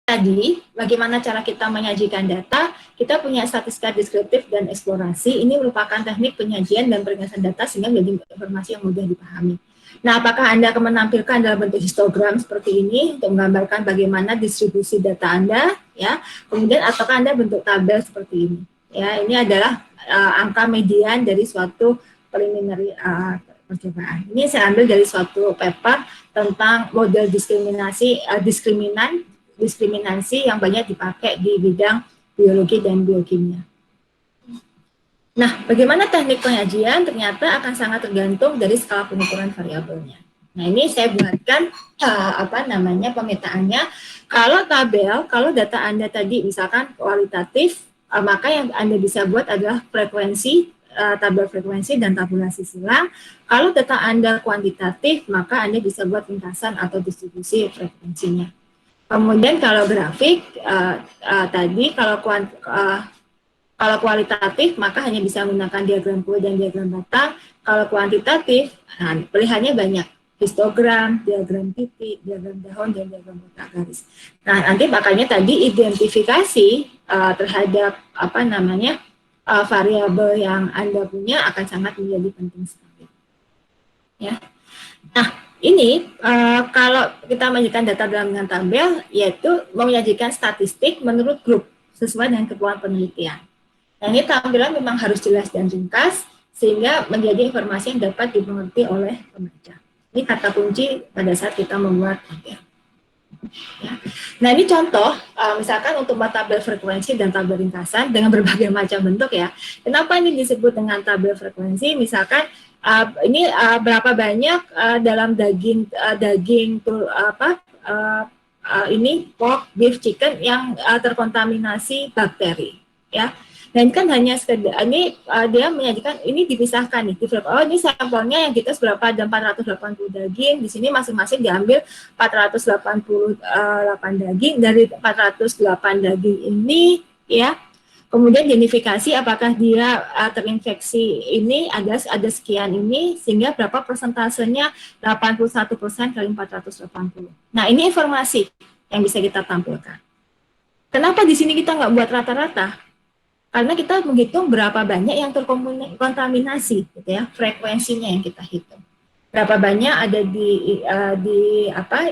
tadi, bagaimana cara kita menyajikan data, kita punya statistika deskriptif dan eksplorasi, ini merupakan teknik penyajian dan peringkatan data sehingga menjadi informasi yang mudah dipahami. Nah, apakah Anda akan menampilkan dalam bentuk histogram seperti ini untuk menggambarkan bagaimana distribusi data Anda, ya, kemudian ataukah Anda bentuk tabel seperti ini. Ya, ini adalah angka median dari suatu preliminary percobaan. Ini saya ambil dari suatu paper tentang model diskriminasi diskriminasi yang banyak dipakai di bidang biologi dan biokimia. Nah, bagaimana teknik penyajian ternyata akan sangat tergantung dari skala pengukuran variabelnya. Nah, ini saya buatkan pemetaannya. Kalau tabel, kalau data Anda tadi misalkan kualitatif, maka yang Anda bisa buat adalah frekuensi, tabel frekuensi dan tabulasi silang. Kalau data Anda kuantitatif, maka Anda bisa buat ringkasan atau distribusi frekuensinya. Kemudian kalau grafik tadi kalau kualitatif maka hanya bisa menggunakan diagram kue dan diagram batang. Kalau kuantitatif, pilihannya banyak. Histogram, diagram titik, diagram daun, dan diagram kotak garis. Nah, nanti makanya tadi identifikasi terhadap variabel yang Anda punya akan sangat menjadi penting sekali. Ya. Nah, ini kalau kita menyajikan data dalam dengan tabel, yaitu menyajikan statistik menurut grup sesuai dengan keperluan penelitian. Nah, ini tampilan memang harus jelas dan ringkas sehingga menjadi informasi yang dapat dimengerti oleh pembaca. Ini kata kunci pada saat kita membuat tabel. Ya. Nah, ini contoh, misalkan untuk tabel frekuensi dan tabel ringkasan dengan berbagai macam bentuk ya. Kenapa ini disebut dengan tabel frekuensi? Misalkan ini berapa banyak dalam daging ini pork, beef, chicken yang terkontaminasi bakteri, ya. Dan kan hanya sekedar ini dia menyajikan ini dipisahkan nih. Oh, ini sampelnya yang kita seberapa ada 480 daging. Di sini masing-masing diambil 488 daging. Dari 408 daging ini ya. Kemudian identifikasi apakah dia terinfeksi ini ada sekian ini sehingga berapa persentasenya 81% kali 480. Nah, ini informasi yang bisa kita tampilkan. Kenapa di sini kita nggak buat rata-rata? Karena kita menghitung berapa banyak yang terkontaminasi, gitu ya, frekuensinya yang kita hitung. Berapa banyak ada di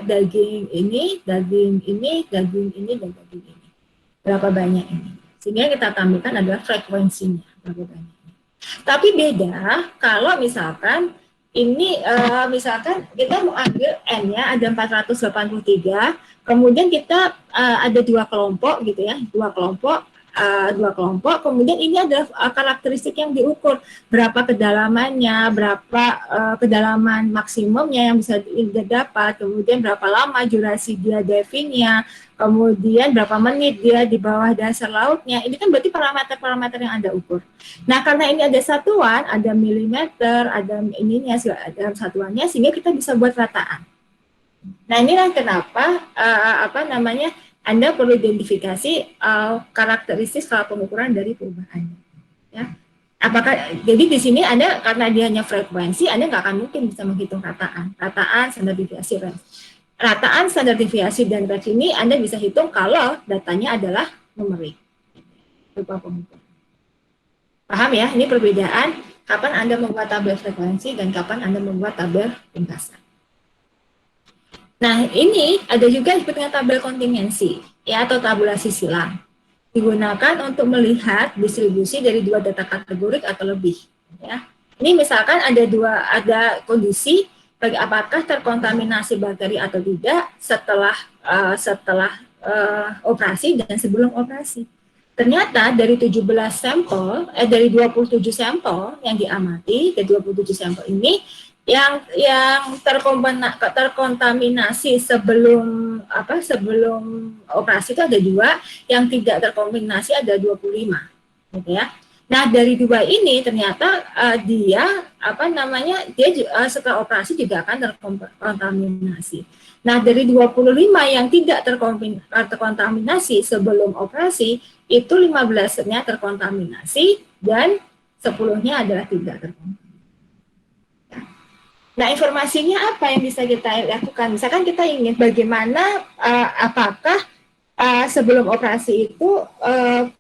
daging ini, dan daging ini. Berapa banyak ini. Sehingga kita tampilkan adalah frekuensinya, berapa banyak. Tapi beda kalau misalkan ini misalkan kita mau ambil N-nya ada 483, kemudian kita ada dua kelompok gitu ya, dua kelompok, kemudian ini adalah karakteristik yang diukur, berapa kedalamannya, berapa kedalaman maksimumnya yang bisa didapat, kemudian berapa lama durasi dia divingnya, kemudian berapa menit dia di bawah dasar lautnya. Ini kan berarti parameter-parameter yang Anda ukur. Nah, karena ini ada satuan, ada milimeter, ada ininya, ada satuannya, sehingga kita bisa buat rataan. Nah, inilah kenapa Anda perlu identifikasi karakteristik skala pengukuran dari perubahannya. Ya. Jadi di sini Anda karena dia hanya frekuensi, Anda nggak akan mungkin bisa menghitung rataan, standar deviasi, range. Rataan, standar deviasi dan range ini Anda bisa hitung kalau datanya adalah numerik. Berupa pengukur. Paham ya? Ini perbedaan kapan Anda membuat tabel frekuensi dan kapan Anda membuat tabel ringkasan. Nah, ini ada juga disebut dengan tabel kontingensi ya, atau tabulasi silang. Digunakan untuk melihat distribusi dari dua data kategorik atau lebih. Ya. Ini misalkan ada kondisi apakah terkontaminasi bakteri atau tidak setelah operasi dan sebelum operasi. Ternyata dari 17 sampel, dari 27 sampel yang diamati, dari 27 sampel ini yang terkontaminasi sebelum operasi itu ada 2, yang tidak terkontaminasi ada 25, gitu ya. Nah, dari 2 ini ternyata dia setelah operasi juga akan terkontaminasi. Nah, dari 25 yang tidak terkontaminasi sebelum operasi, itu 15-nya terkontaminasi dan 10-nya adalah tidak terkontaminasi. Nah, informasinya apa yang bisa kita lakukan? Misalkan kita ingin bagaimana apakah sebelum operasi itu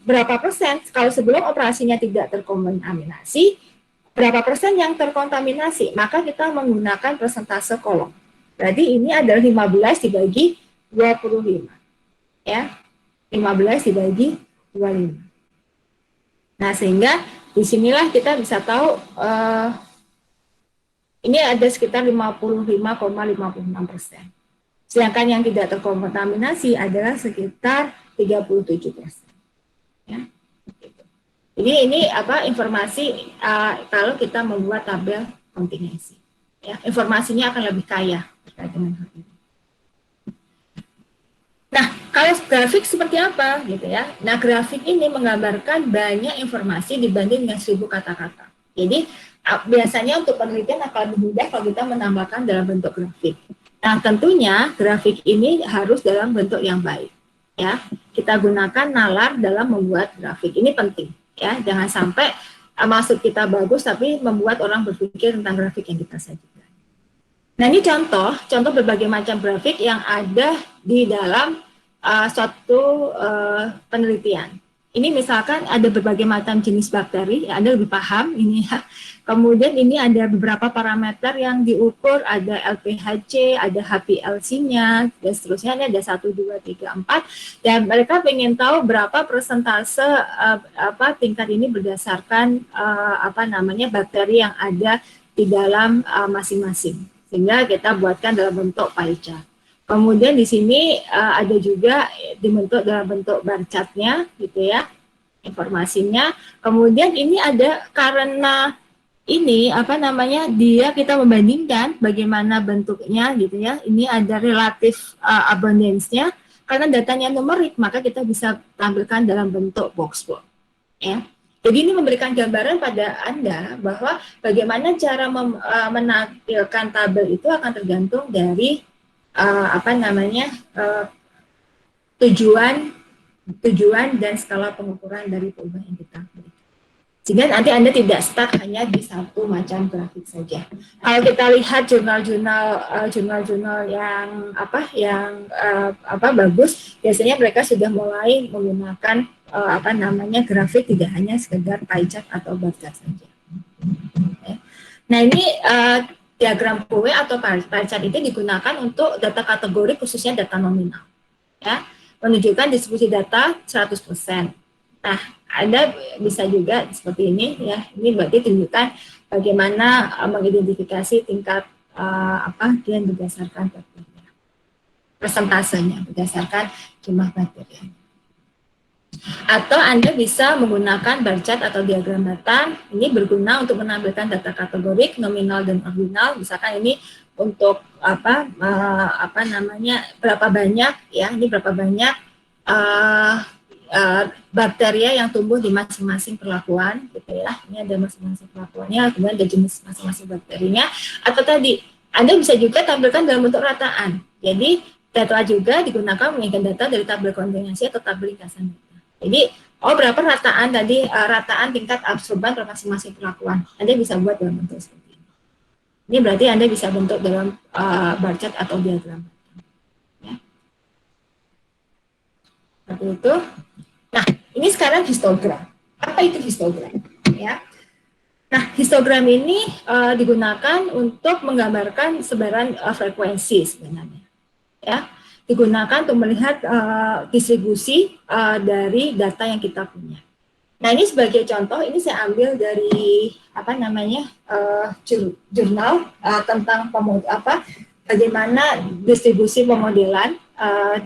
berapa persen, kalau sebelum operasinya tidak terkontaminasi, berapa persen yang terkontaminasi, maka kita menggunakan persentase kolom. Berarti ini adalah 15 dibagi 25. Ya, 15 dibagi 25. Nah, sehingga disinilah kita bisa tahu ini ada sekitar 55,56%. Sedangkan yang tidak terkontaminasi adalah sekitar 37%. Ya. Jadi ini informasi kalau kita membuat tabel kontingensi. Ya, informasinya akan lebih kaya terkait dengan hal ini. Nah, kalau grafik seperti apa gitu ya? Nah, grafik ini menggambarkan banyak informasi dibanding dengan 1000 kata-kata. Jadi biasanya untuk penelitian akan lebih mudah kalau kita menambahkan dalam bentuk grafik. Nah, tentunya grafik ini harus dalam bentuk yang baik. Ya, kita gunakan nalar dalam membuat grafik. Ini penting. Ya, jangan sampai maksud kita bagus tapi membuat orang berpikir tentang grafik yang kita sajikan. Nah, ini contoh berbagai macam grafik yang ada di dalam suatu penelitian. Ini misalkan ada berbagai macam jenis bakteri, ya, Anda lebih paham ini ya. Kemudian ini ada beberapa parameter yang diukur, ada LPHC, ada HPLC-nya, dan seterusnya. Ini ada 1, 2, 3, 4. Dan mereka ingin tahu berapa persentase tingkat ini berdasarkan bakteri yang ada di dalam masing-masing. Sehingga kita buatkan dalam bentuk pie chart. Kemudian di sini ada juga dibentuk dalam bentuk bar chart-nya, gitu ya, informasinya. Kemudian ini ada karena ini dia kita membandingkan bagaimana bentuknya, gitu ya. Ini ada relatif abundance-nya. Karena datanya numerik, maka kita bisa tampilkan dalam bentuk box plot. Ya. Jadi ini memberikan gambaran pada Anda bahwa bagaimana cara menampilkan tabel itu akan tergantung dari tujuan dan skala pengukuran dari perubahan yang kita berikan. Sehingga nanti Anda tidak stuck hanya di satu macam grafik saja. Kalau kita lihat jurnal-jurnal yang bagus, biasanya mereka sudah mulai menggunakan grafik tidak hanya sekedar pie chart atau bar chart saja. Nah, ini diagram POE atau pie chart itu digunakan untuk data kategori, khususnya data nominal. Ya, menunjukkan distribusi data 100%. Nah, Anda bisa juga seperti ini ya. Ini berarti tunjukkan bagaimana mengidentifikasi tingkat yang berdasarkan bakteri. Persentasenya berdasarkan jumlah bakteri. Atau Anda bisa menggunakan bar chart atau diagram data. Ini berguna untuk menampilkan data kategorik, nominal dan ordinal. Misalkan ini untuk berapa banyak ya, ini berapa banyak bakteria yang tumbuh di masing-masing perlakuan, gitu ya. Ini ada masing-masing perlakuannya, kemudian ada jenis masing-masing bakterinya. Atau tadi Anda bisa juga tampilkan dalam bentuk rataan. Jadi data juga digunakan menginginkan data dari tabel kontingensi atau tabel ringkasan data. Jadi, berapa rataan tadi, rataan tingkat absorban per masing-masing perlakuan. Anda bisa buat dalam bentuk seperti ini. Ini berarti Anda bisa bentuk dalam bar chart atau diagram. Ya. Seperti itu. Nah, ini sekarang histogram. Apa itu histogram? Ya. Nah, histogram ini digunakan untuk menggambarkan sebaran frekuensi sebenarnya. Ya. Digunakan untuk melihat distribusi dari data yang kita punya. Nah, ini sebagai contoh, ini saya ambil dari jurnal tentang bagaimana distribusi pemodelan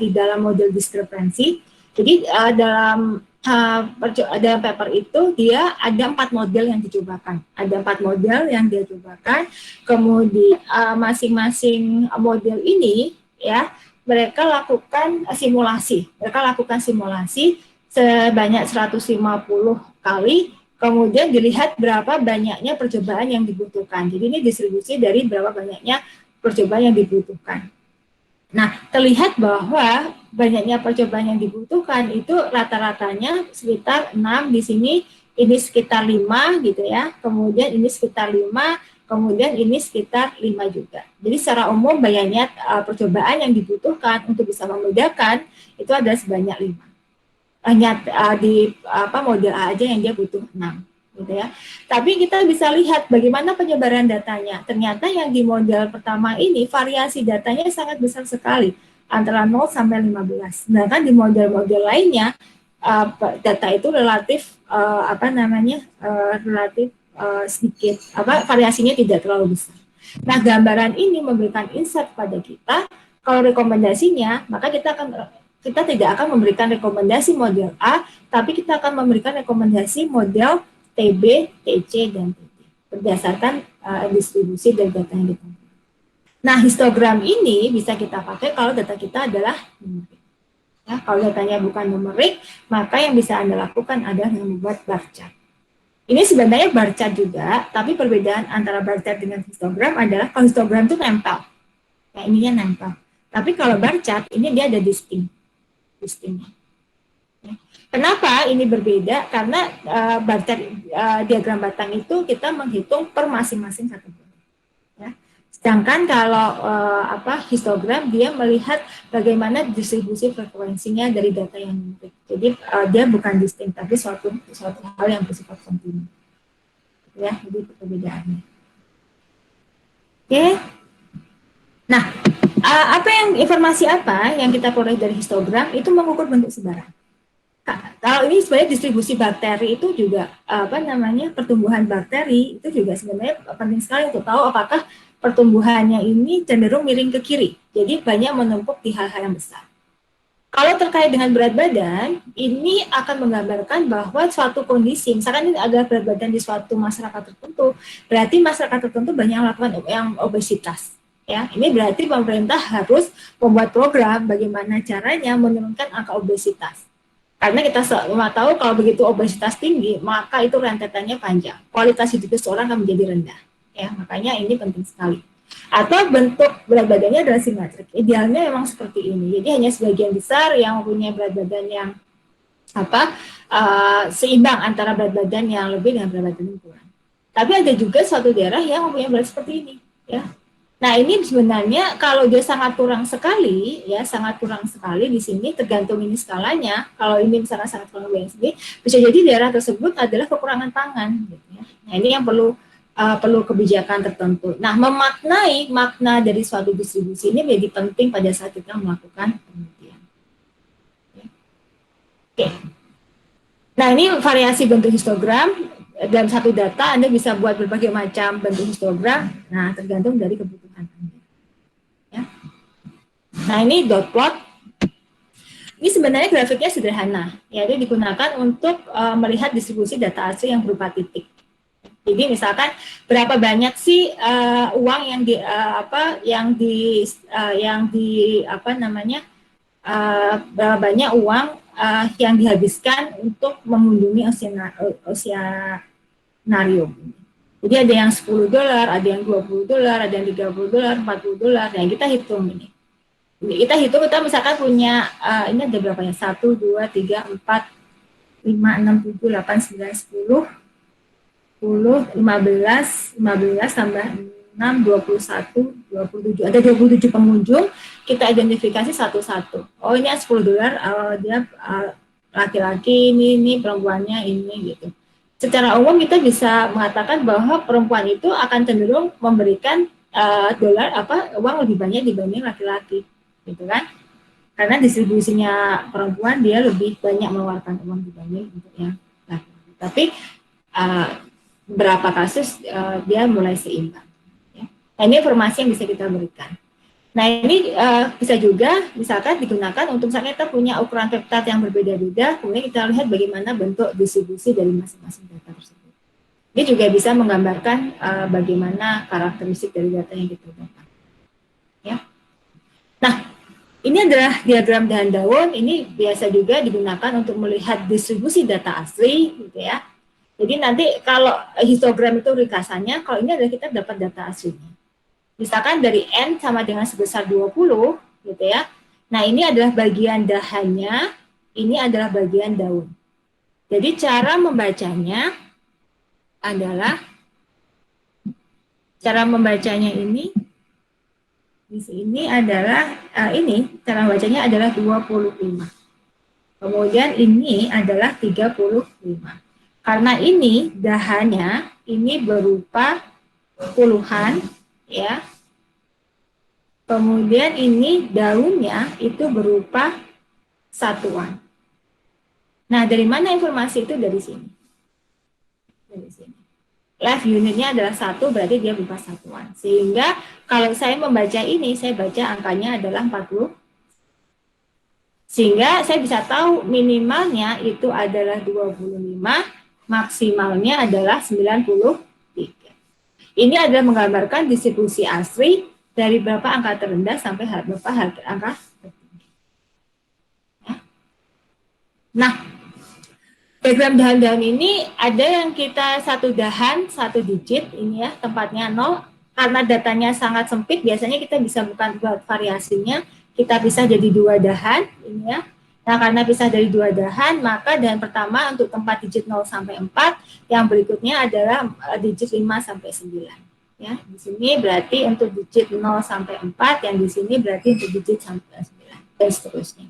di dalam model diskrepansi. Jadi dalam paper itu dia ada 4 model yang dicobakan. Ada 4 model yang dia cobakan. Kemudian masing-masing model ini ya mereka lakukan simulasi. Sebanyak 150 kali, kemudian dilihat berapa banyaknya percobaan yang dibutuhkan. Jadi ini distribusi dari berapa banyaknya percobaan yang dibutuhkan. Nah, terlihat bahwa banyaknya percobaan yang dibutuhkan itu rata-ratanya sekitar 6 di sini, ini sekitar 5 gitu ya. Kemudian ini sekitar 5, kemudian ini sekitar 5 juga. Jadi secara umum banyak percobaan yang dibutuhkan untuk bisa membedakan itu ada sebanyak 5. Hanya di model A aja yang dia butuh 6. Gitu ya. Tapi kita bisa lihat bagaimana penyebaran datanya. Ternyata yang di model pertama ini variasi datanya sangat besar sekali, antara 0 sampai 15. Sedangkan di model-model lainnya data itu relatif relatif sedikit, variasinya tidak terlalu besar. Nah, gambaran ini memberikan insight pada kita kalau rekomendasinya, maka kita tidak akan memberikan rekomendasi model A, tapi kita akan memberikan rekomendasi model TB, TC, dan TT berdasarkan distribusi dari data yang dikumpulkan. Nah, histogram ini bisa kita pakai kalau data kita adalah numerik. Ya, kalau datanya bukan numerik, maka yang bisa Anda lakukan adalah membuat bar chart. Ini sebenarnya bar chart juga, tapi perbedaan antara bar chart dengan histogram adalah kalau histogram itu nempel. Nah, ininya nempel. Tapi kalau bar chart, ini dia ada distinct. Kenapa ini berbeda? Karena bar chart diagram batang itu kita menghitung per masing-masing kategori. Ya. Sedangkan kalau histogram dia melihat bagaimana distribusi frekuensinya dari data yang numerik. Jadi dia bukan distinct, tapi suatu hal yang bersifat kontinu. Ya, jadi perbedaannya. Oke. Nah, informasi apa yang kita peroleh dari histogram itu mengukur bentuk sebaran. Kalau ini sebenarnya distribusi bakteri itu juga pertumbuhan bakteri itu juga sebenarnya penting sekali untuk tahu apakah pertumbuhannya ini cenderung miring ke kiri. Jadi banyak menumpuk di hal-hal yang besar. Kalau terkait dengan berat badan, ini akan menggambarkan bahwa suatu kondisi, misalkan ini ada berat badan di suatu masyarakat tertentu, berarti masyarakat tertentu banyak melakukan yang obesitas. Ya, ini berarti pemerintah harus membuat program bagaimana caranya menurunkan angka obesitas. Karena kita semua tahu kalau begitu obesitas tinggi, maka itu rentetannya panjang. Kualitas hidup seseorang akan menjadi rendah. Ya, makanya ini penting sekali. Atau bentuk berat badannya adalah simetrik. Idealnya memang seperti ini. Jadi hanya sebagian besar yang mempunyai berat badan yang seimbang antara berat badan yang lebih dengan berat badan yang kurang. Tapi ada juga suatu daerah yang mempunyai berat seperti ini. Ya. Nah, ini sebenarnya kalau dia sangat kurang sekali di sini, tergantung ini skalanya. Kalau ini misalnya sangat kurang dari sini, bisa jadi daerah tersebut adalah kekurangan pangan. Gitu ya. Nah, ini yang perlu kebijakan tertentu. Nah, memaknai makna dari suatu distribusi ini menjadi penting pada saat kita melakukan penelitian. Oke. Nah, ini variasi bentuk histogram. Dalam satu data Anda bisa buat berbagai macam bentuk histogram. Nah, tergantung dari kebutuhan Anda. Ya. Nah, ini dot plot. Ini sebenarnya grafiknya sederhana, yaitu digunakan untuk melihat distribusi data asli yang berupa titik. Jadi misalkan berapa banyak sih uang berapa banyak uang yang dihabiskan untuk mengunjungi oceanarium. Jadi ada yang $10, ada yang $20, ada yang $30, $40. Nah, kita hitung ini. Kita misalkan punya ini ada berapa ya? 1, 2, 3, 4, 5, 6, 7, 8, 9, 10, 15 tambah 6, 21, 27. Ada 27 pengunjung, kita identifikasi satu-satu. Oh, ini $10, dia laki-laki, ini perempuannya, ini gitu. Secara umum kita bisa mengatakan bahwa perempuan itu akan cenderung memberikan uang lebih banyak dibanding laki-laki, gitu kan? Karena distribusinya perempuan dia lebih banyak mengeluarkan uang dibanding untuk yang laki-laki. Tapi berapa kasus dia mulai seimbang. Ya. Nah, ini informasi yang bisa kita berikan. Nah, ini bisa juga misalkan digunakan untuk misalnya kita punya ukuran peptid yang berbeda-beda, kemudian kita lihat bagaimana bentuk distribusi dari masing-masing data tersebut. Ini juga bisa menggambarkan bagaimana karakteristik dari data yang kita dapat. Ya. Nah, ini adalah diagram dahan daun. Ini biasa juga digunakan untuk melihat distribusi data asli, gitu ya. Jadi nanti kalau histogram itu ringkasannya, kalau ini adalah kita dapat data aslinya. Misalkan dari N sama dengan sebesar 20, gitu ya. Nah, ini adalah bagian dahannya, ini adalah bagian daun. Jadi cara membacanya adalah Cara membacanya ini di sini adalah ini cara bacanya adalah 25. Kemudian ini adalah 35. Karena ini dahannya ini berupa puluhan ya. Kemudian ini daunnya itu berupa satuan. Nah, dari mana informasi itu? Dari sini. Dari sini. Live unitnya adalah 1, berarti dia berupa satuan. Sehingga kalau saya membaca ini, saya baca angkanya adalah 40. Sehingga saya bisa tahu minimalnya itu adalah 25, maksimalnya adalah 93. Ini adalah menggambarkan distribusi asli dari berapa angka terendah sampai berapa angka tertinggi. Ya. Nah, diagram dahan-dahan ini ada yang kita satu dahan, satu digit, ini ya, tempatnya 0. Karena datanya sangat sempit, biasanya kita bisa bukan buat variasinya, kita bisa jadi 2 dahan, ini ya. Nah, karena bisa dari 2 dahan, maka dahan pertama untuk tempat digit 0 sampai 4, yang berikutnya adalah digit 5 sampai 9. Ya, di sini berarti untuk digit 0 sampai 4, yang di sini berarti untuk digit sampai 9, dan seterusnya.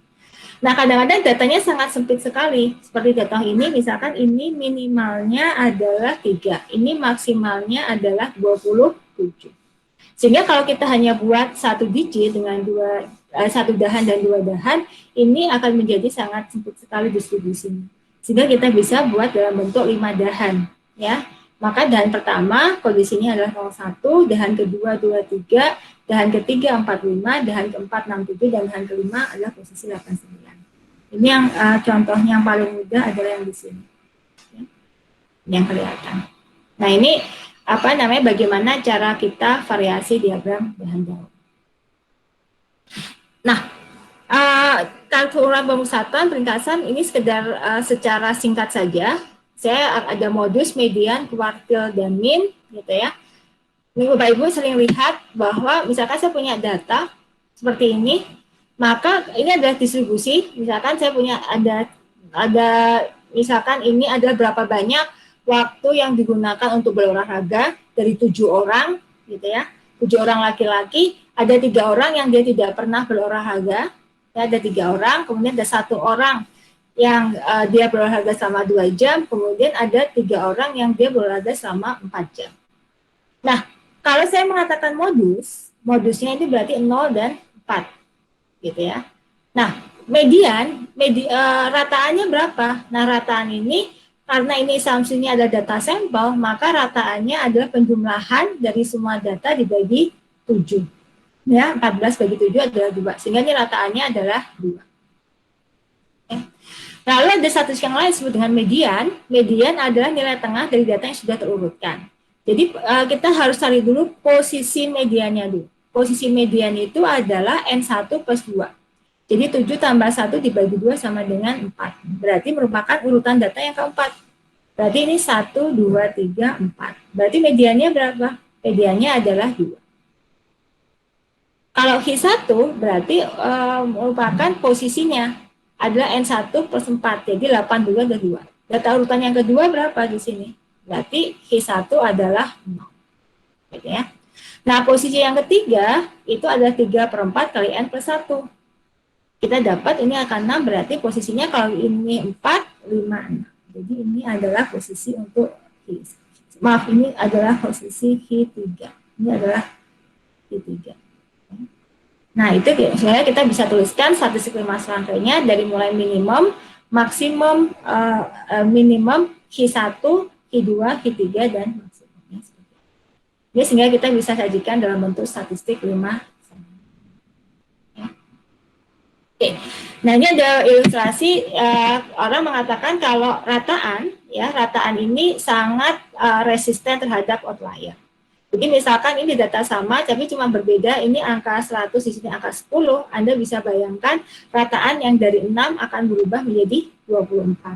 Nah, kadang-kadang datanya sangat sempit sekali. Seperti data ini, misalkan ini minimalnya adalah 3. Ini maksimalnya adalah 27. Sehingga kalau kita hanya buat satu digit dengan satu dahan dan 2 dahan, ini akan menjadi sangat sempit sekali distribusinya. Sehingga kita bisa buat dalam bentuk 5 dahan. Ya. Maka dahan pertama kondisinya adalah 01, dahan kedua 23, dahan ketiga 45, dahan keempat 67, dan dahan kelima adalah posisi 89. Ini yang contohnya yang paling mudah adalah yang di sini, ya, yang kelihatan. Nah, ini apa namanya? Bagaimana cara kita variasi diagram dahan daun. Nah, kalkulator pemusatan peringkatan ini sekedar secara singkat saja. Saya ada modus, median, kuartil, dan min, gitu ya. Ini Bapak Ibu sering lihat bahwa misalkan saya punya data seperti ini, maka ini adalah distribusi. Misalkan saya punya ada misalkan ini ada berapa banyak waktu yang digunakan untuk berolahraga dari 7 orang, gitu ya. 7 orang laki-laki, ada 3 orang yang dia tidak pernah berolahraga, ya, ada 3 orang, kemudian ada 1 orang yang dia berolahraga selama 2 jam, kemudian ada 3 orang yang dia berolahraga selama 4 jam. Nah, kalau saya mengatakan modusnya ini berarti 0 dan 4. Gitu ya. Nah, rataannya berapa? Nah, rataan ini karena ini asumsinya ada data sampel, maka rataannya adalah penjumlahan dari semua data dibagi 7. Ya, 14 bagi 7 adalah 2. Sehingga ini rataannya adalah 2. Ya. Lalu ada statistik yang lain disebut dengan median. Median adalah nilai tengah dari data yang sudah terurutkan. Jadi kita harus cari dulu posisi mediannya dulu. Posisi median itu adalah N1 plus 2. Jadi 7 tambah 1 dibagi 2 sama dengan 4. Berarti merupakan urutan data yang keempat. Berarti ini 1, 2, 3, 4. Berarti mediannya berapa? Mediannya adalah 2. Kalau H1 berarti merupakan posisinya adalah N1 plus 4. Jadi 8, 2, dan 2. Data urutan yang kedua berapa di sini? Berarti H1 adalah 0. Gitu ya. Nah, posisi yang ketiga itu adalah 3/4 kali N plus 1. Kita dapat ini akan 6, berarti posisinya kalau ini 4, 5, 6. Jadi ini adalah posisi untuk ini adalah posisi H3. Ini adalah H3. Nah, itu sebenarnya kita bisa tuliskan statistik 5 serangkainya dari mulai minimum, maksimum, minimum, H1, H2, H3, dan jadi sehingga kita bisa sajikan dalam bentuk statistik 5. Ya. Oke. Nah, ini ada ilustrasi orang mengatakan kalau rataan ini sangat resisten terhadap outlier. Jadi misalkan ini data sama tapi cuma berbeda, ini angka 100 di sini angka 10, Anda bisa bayangkan rataan yang dari 6 akan berubah menjadi 24.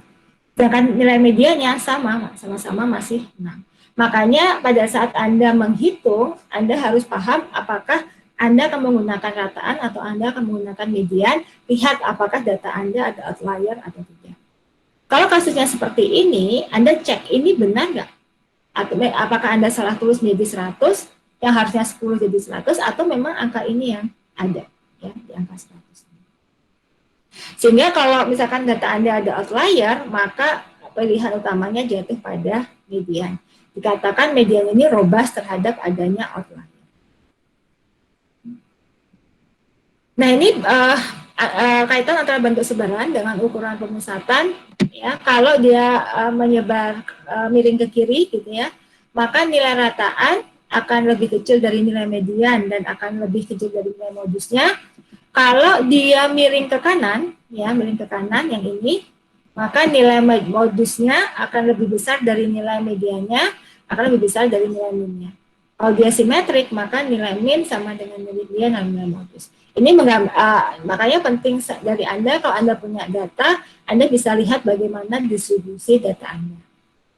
Sedangkan nilai medianya sama-sama masih 6. Makanya pada saat Anda menghitung, Anda harus paham apakah Anda akan menggunakan rataan atau Anda akan menggunakan median, lihat apakah data Anda ada outlier atau tidak. Kalau kasusnya seperti ini, Anda cek ini benar nggak? Apakah Anda salah tulis menjadi 100 yang harusnya 10 jadi 100, atau memang angka ini yang ada ya di angka 100. Sehingga kalau misalkan data Anda ada outlier, maka pilihan utamanya jatuh pada median. Dikatakan median ini robust terhadap adanya outlier. Nah, ini kaitan antara bentuk sebaran dengan ukuran pemusatan. Ya, kalau dia menyebar miring ke kiri, gitu ya, maka nilai rataan akan lebih kecil dari nilai median dan akan lebih kecil dari nilai modusnya. Kalau dia miring ke kanan, ya miring ke kanan yang ini, maka nilai modusnya akan lebih besar dari nilai mediannya, akan lebih besar dari nilai minnya. Kalau dia simetrik, maka nilai min sama dengan median dan nilai modus. Ini makanya penting dari Anda, kalau Anda punya data, Anda bisa lihat bagaimana distribusi data Anda.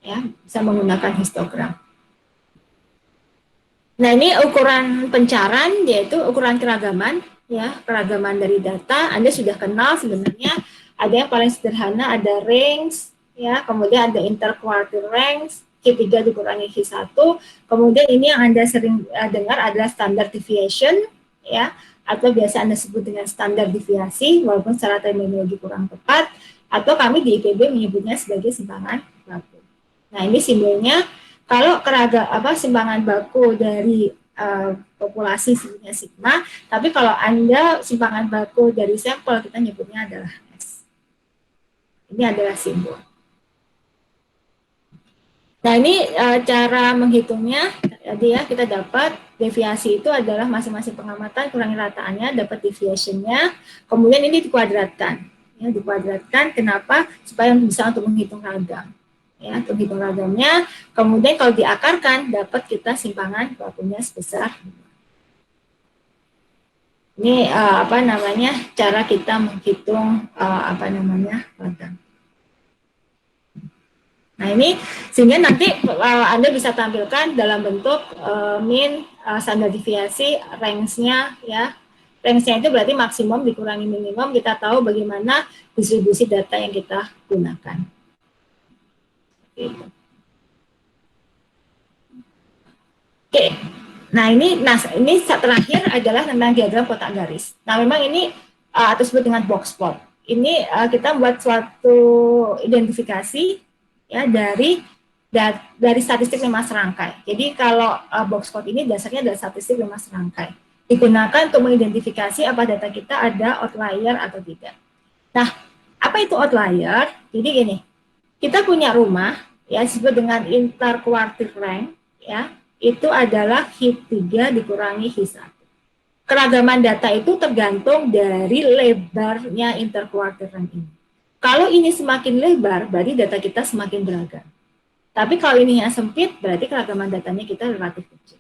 Ya, bisa menggunakan histogram. Nah, ini ukuran pencaran, yaitu ukuran keragaman, ya, keragaman dari data. Anda sudah kenal sebenarnya, ada yang paling sederhana, ada range, ya, kemudian ada interquartile range, Q3 dikurangi Q1, kemudian ini yang Anda sering dengar adalah standard deviation, ya, atau biasa Anda sebut dengan standar deviasi, walaupun secara terminologi kurang tepat, atau kami di IPB menyebutnya sebagai simpangan baku. Nah, ini simbolnya, kalau simpangan baku dari populasi sebutnya sigma, tapi kalau Anda simpangan baku dari sampel, kita nyebutnya adalah S. Ini adalah simbol. Nah, ini cara menghitungnya. Jadi ya, kita dapat deviasi itu adalah masing-masing pengamatan kurangi rataannya, dapat deviationnya, kemudian ini dikuadratkan. Ya, dikuadratkan, kenapa? Supaya bisa untuk menghitung ragam. Ya, untuk hitung ragamnya, kemudian kalau diakarkan, dapat kita simpangan bakunya sebesar. Ini cara kita menghitung ragam. Nah, ini sehingga nanti Anda bisa tampilkan dalam bentuk min, standar deviasi, range-nya, ya. Range-nya itu berarti maksimum dikurangi minimum, kita tahu bagaimana distribusi data yang kita gunakan. Oke. Nah, ini terakhir adalah tentang diagram kotak garis. Nah, memang ini atau disebut dengan box plot. Ini kita buat suatu identifikasi, ya, dari statistik 5 serangkai. Jadi kalau box plot ini dasarnya adalah statistik 5 serangkai. Digunakan untuk mengidentifikasi apa data kita ada outlier atau tidak. Nah, apa itu outlier? Jadi gini, kita punya rumah, ya, disebut dengan interquartile range, ya, itu adalah H3 dikurangi H1. Keragaman data itu tergantung dari lebarnya interquartile range ini. Kalau ini semakin lebar, berarti data kita semakin beragam. Tapi kalau ini yang sempit, berarti keragaman datanya kita relatif kecil.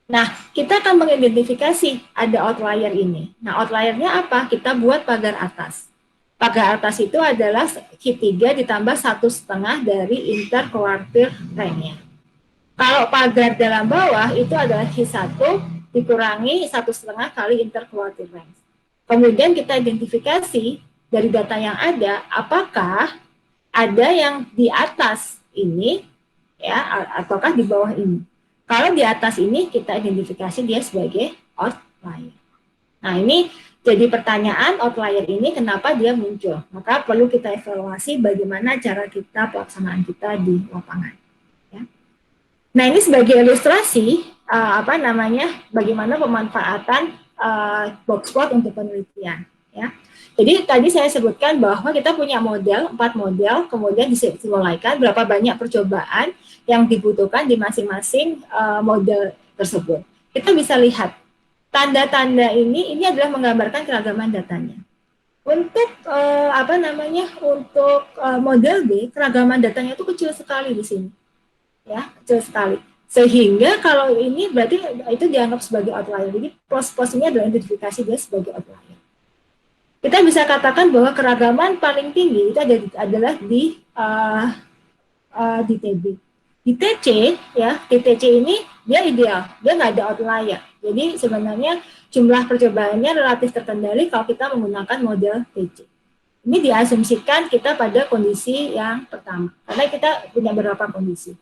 Nah, kita akan mengidentifikasi ada outlier ini. Nah, outliernya apa? Kita buat pagar atas. Pagar atas itu adalah Q3 ditambah 1,5 dari interquartile range-nya. Kalau pagar dalam bawah itu adalah Q1 dikurangi 1,5 kali interquartile range. Kemudian kita identifikasi dari data yang ada, apakah ada yang di atas ini, ya, ataukah di bawah ini. Kalau di atas ini, kita identifikasi dia sebagai outlier. Nah, ini jadi pertanyaan, outlier ini kenapa dia muncul. Maka perlu kita evaluasi bagaimana cara kita, pelaksanaan kita di lapangan. Ya. Nah, ini sebagai ilustrasi, bagaimana pemanfaatan box plot untuk penelitian. Ya. Jadi tadi saya sebutkan bahwa kita punya model, 4 model, kemudian disimulasikan berapa banyak percobaan yang dibutuhkan di masing-masing model tersebut. Kita bisa lihat tanda-tanda ini adalah menggambarkan keragaman datanya. Untuk model B, keragaman datanya itu kecil sekali di sini, ya, kecil sekali. Sehingga kalau ini berarti itu dianggap sebagai outlier. Jadi pos ini adalah identifikasi dia sebagai outlier. Kita bisa katakan bahwa keragaman paling tinggi itu adalah di TB. Di TC, ya, di TC ini dia ideal, dia nggak ada outlier. Jadi sebenarnya jumlah percobaannya relatif terkendali kalau kita menggunakan model TC. Ini diasumsikan kita pada kondisi yang pertama, karena kita punya beberapa kondisi.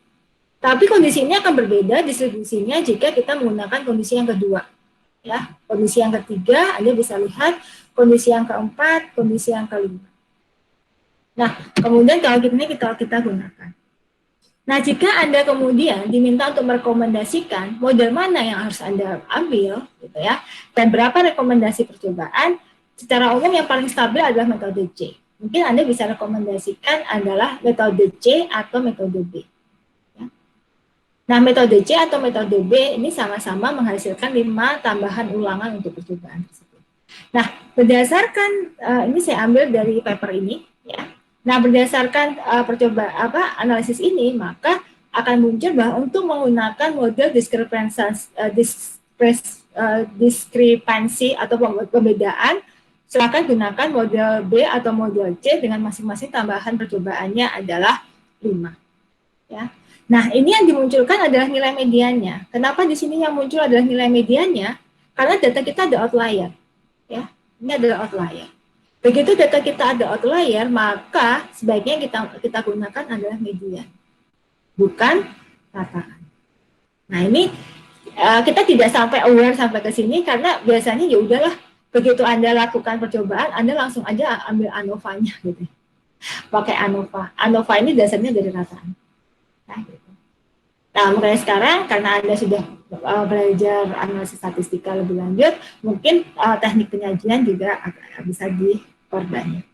Tapi kondisinya akan berbeda distribusinya jika kita menggunakan kondisi yang kedua. Ya, kondisi yang ketiga, Anda bisa lihat kondisi yang keempat, kondisi yang kelima. Nah, kemudian kalau kita gunakan. Nah, jika Anda kemudian diminta untuk merekomendasikan model mana yang harus Anda ambil, gitu ya, dan berapa rekomendasi percobaan, secara umum yang paling stabil adalah metode C. Mungkin Anda bisa rekomendasikan adalah metode C atau metode B. Nah, metode C atau metode B ini sama-sama menghasilkan 5 tambahan ulangan untuk percobaan tersebut. Nah, berdasarkan ini saya ambil dari paper ini, ya. Nah, berdasarkan analisis ini, maka akan muncul bahwa untuk menggunakan model diskrepansi atau pembedaan, silakan gunakan model B atau model C dengan masing-masing tambahan percobaannya adalah 5. Ya. Nah, ini yang dimunculkan adalah nilai mediannya. Kenapa di sini yang muncul adalah nilai mediannya? Karena data kita ada outlier. Ya, ini adalah outlier. Begitu data kita ada outlier, maka sebaiknya kita gunakan adalah median, bukan rataan. Nah, ini kita tidak sampai aware sampai ke sini karena biasanya ya udahlah, begitu Anda lakukan percobaan, Anda langsung aja ambil ANOVA-nya gitu. Pakai ANOVA. ANOVA ini dasarnya dari rataan. Nah, gitu. Nah, makanya sekarang karena Anda sudah belajar analisis statistika lebih lanjut, mungkin teknik penyajian juga bisa diperbanyak.